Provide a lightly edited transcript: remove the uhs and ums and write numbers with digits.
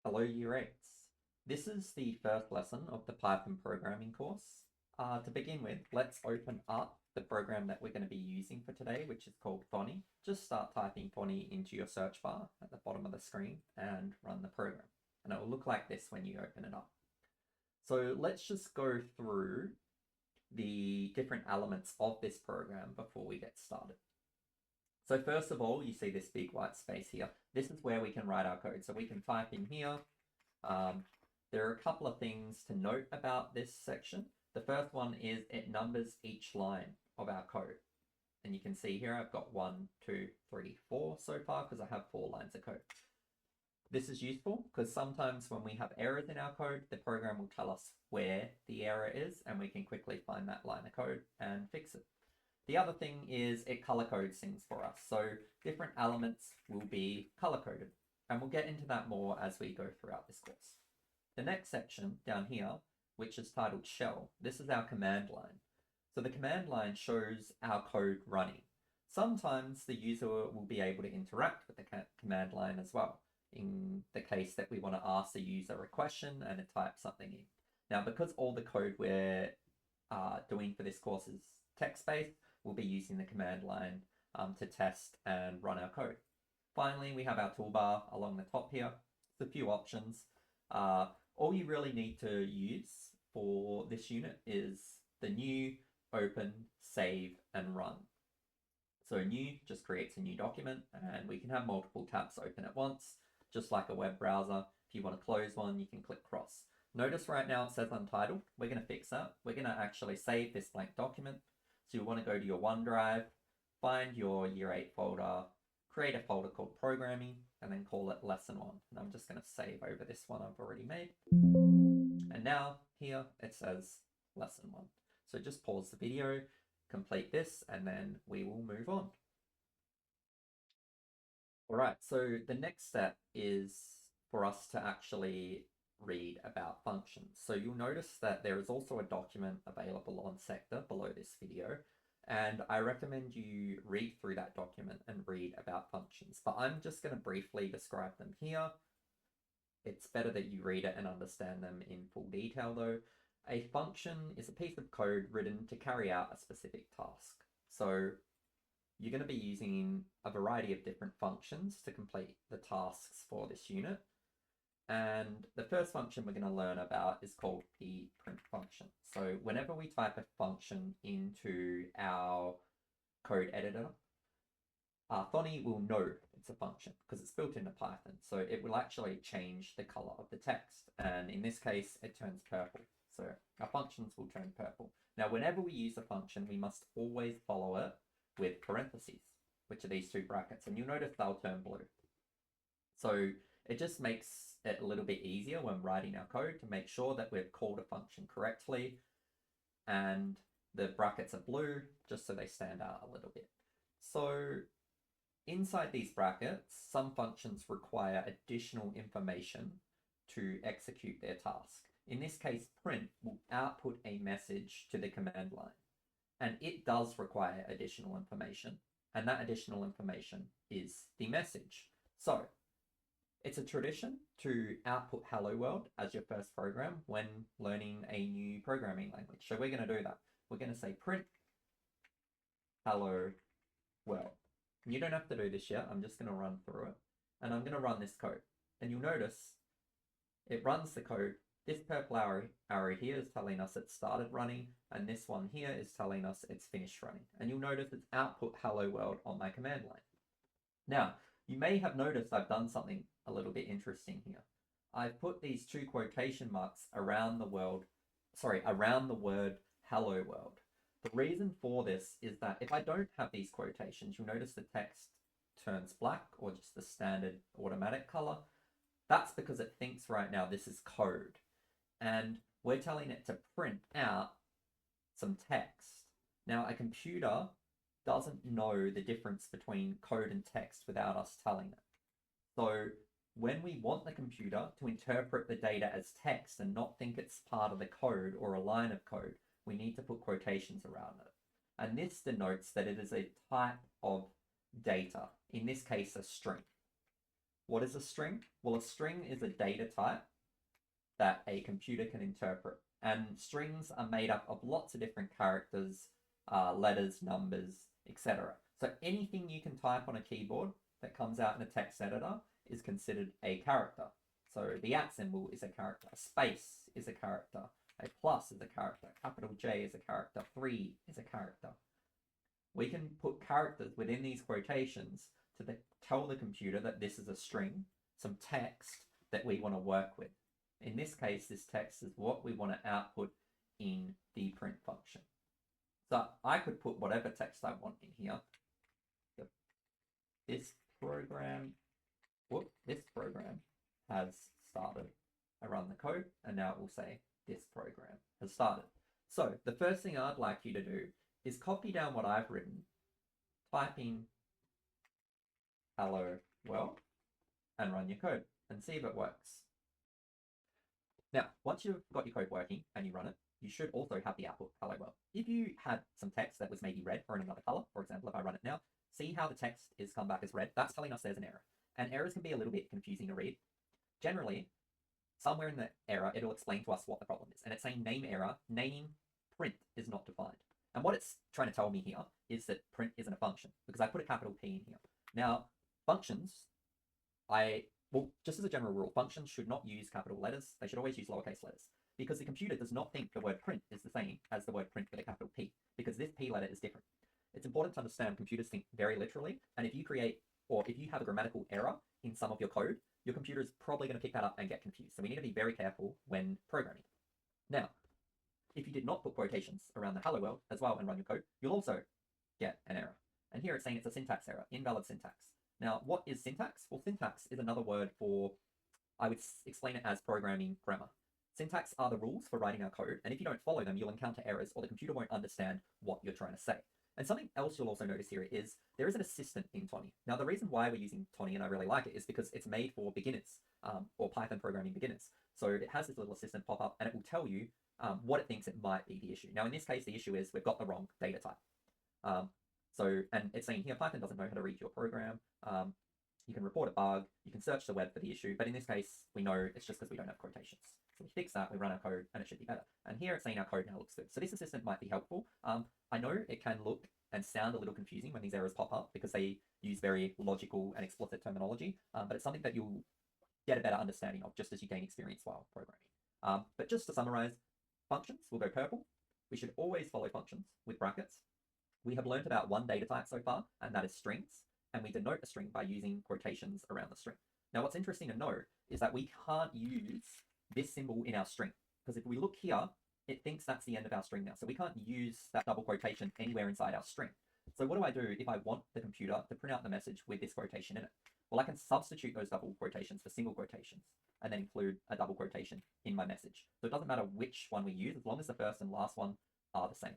Hello, Year 8s. This is the first lesson of the Python programming course. To begin with, let's open up the program that we're going to be using for today, which is called Phony. Just start typing Phony into your search bar at the bottom of the screen and run the program. And it will look like this when you open it up. So let's just go through the different elements of this program before we get started. So first of all, you see this big white space here. This is where we can write our code. So we can type in here. There are a couple of things to note about this section. The first one is it numbers each line of our code. And you can see here I've got 1, 2, 3, 4 so far because I have 4 lines of code. This is useful because sometimes when we have errors in our code, the program will tell us where the error is and we can quickly find that line of code and fix it. The other thing is it color codes things for us. So different elements will be color coded. And we'll get into that more as we go throughout this course. The next section down here, which is titled shell, this is our command line. So the command line shows our code running. Sometimes the user will be able to interact with the command line as well, in the case that we want to ask the user a question and it types something in. Now, because all the code we're doing for this course is text-based, we'll be using the command line to test and run our code. Finally, we have our toolbar along the top here. It's a few options. All you really need to use for this unit is the new, open, save, and run. So new just creates a new document, and we can have multiple tabs open at once, just like a web browser. If you want to close one, you can click cross. Notice right now it says untitled. We're going to fix that. We're going to actually save this blank document. So you want to go to your OneDrive, find your Year 8 folder, create a folder called programming, and then call it lesson 1. And I'm just going to save over this one I've already made. And now here it says lesson 1. So just pause the video, complete this, and then we will move on. All right, so the next step is for us to actually read about functions. So you'll notice that there is also a document available on Sector below this video, and I recommend you read through that document and read about functions, but I'm just going to briefly describe them here. It's better that you read it and understand them in full detail though. A function is a piece of code written to carry out a specific task. So you're going to be using a variety of different functions to complete the tasks for this unit. And the first function we're going to learn about is called the print function. So whenever we type a function into our code editor, Phony will know it's a function because it's built into Python. So it will actually change the color of the text. And in this case, it turns purple. So our functions will turn purple. Now, whenever we use a function, we must always follow it with parentheses, which are these two brackets. And you'll notice they'll turn blue. So it just makes it a little bit easier when writing our code to make sure that we've called a function correctly. And the brackets are blue just so they stand out a little bit. So inside these brackets, some functions require additional information to execute their task. In this case, print will output a message to the command line. And it does require additional information. And that additional information is the message. So it's a tradition to output Hello World as your first program when learning a new programming language. So we're going to do that. We're going to say print Hello World. You don't have to do this yet. I'm just going to run through it. And I'm going to run this code. And you'll notice it runs the code. This purple arrow here is telling us it started running. And this one here is telling us it's finished running. And you'll notice it's output hello world on my command line. Now, you may have noticed I've done something a little bit interesting here. I've put these two quotation marks around the word hello world. The reason for this is that if I don't have these quotations, you'll notice the text turns black or just the standard automatic color. That's because it thinks right now this is code. And we're telling it to print out some text. Now, a computer doesn't know the difference between code and text without us telling it. So when we want the computer to interpret the data as text and not think it's part of the code or a line of code, we need to put quotations around it. And this denotes that it is a type of data, in this case, a string. What is a string? Well, a string is a data type that a computer can interpret. And strings are made up of lots of different characters, letters, numbers, etc. So anything you can type on a keyboard that comes out in a text editor is considered a character. So the @ symbol is a character, a space is a character, a plus is a character, capital J is a character, 3 is a character. We can put characters within these quotations to tell the computer that this is a string, some text that we want to work with. In this case, this text is what we want to output in the print function. So I could put whatever text I want in here. This program has started. I run the code, and now it will say this program has started. So the first thing I'd like you to do is copy down what I've written, type in hello world, and run your code and see if it works. Now, once you've got your code working and you run it, you should also have the output hello world. If you had some text that was maybe red or in another color, for example, if I run it now, see how the text is come back as red? That's telling us there's an error. And errors can be a little bit confusing to read. Generally, somewhere in the error, it'll explain to us what the problem is. And it's saying name error, name print is not defined. And what it's trying to tell me here is that print isn't a function because I put a capital P in here. Now, functions, well, just as a general rule, functions should not use capital letters. They should always use lowercase letters because the computer does not think the word print is the same as the word print with a capital P because this P letter is different. It's important to understand computers think very literally, and if you create or if you have a grammatical error in some of your code, your computer is probably going to pick that up and get confused. So we need to be very careful when programming. Now, if you did not put quotations around the hello world as well and run your code, you'll also get an error. And here it's saying it's a syntax error, invalid syntax. Now, what is syntax? Well, syntax is another word for, I would explain it as programming grammar. Syntax are the rules for writing our code, and if you don't follow them, you'll encounter errors or the computer won't understand what you're trying to say. And something else you'll also notice here is there is an assistant in Tony. Now, the reason why we're using Tony, and I really like it, is because it's made for beginners or Python programming beginners. So it has this little assistant pop up and it will tell you what it thinks it might be the issue. Now, in this case, the issue is we've got the wrong data type. And it's saying here, Python doesn't know how to read your program. You can report a bug, you can search the web for the issue, but in this case, we know it's just because we don't have quotations. So we fix that, we run our code, and it should be better. And here it's saying our code now looks good. So this assistant might be helpful. I know it can look and sound a little confusing when these errors pop up because they use very logical and explicit terminology, but it's something that you'll get a better understanding of just as you gain experience while programming. But just to summarize, functions will go purple. We should always follow functions with brackets. We have learned about one data type so far, and that is strings, and we denote a string by using quotations around the string. Now, what's interesting to know is that we can't use this symbol in our string, because if we look here, it thinks that's the end of our string now. So we can't use that double quotation anywhere inside our string. So what do I do if I want the computer to print out the message with this quotation in it? Well, I can substitute those double quotations for single quotations and then include a double quotation in my message. So it doesn't matter which one we use, as long as the first and last one are the same.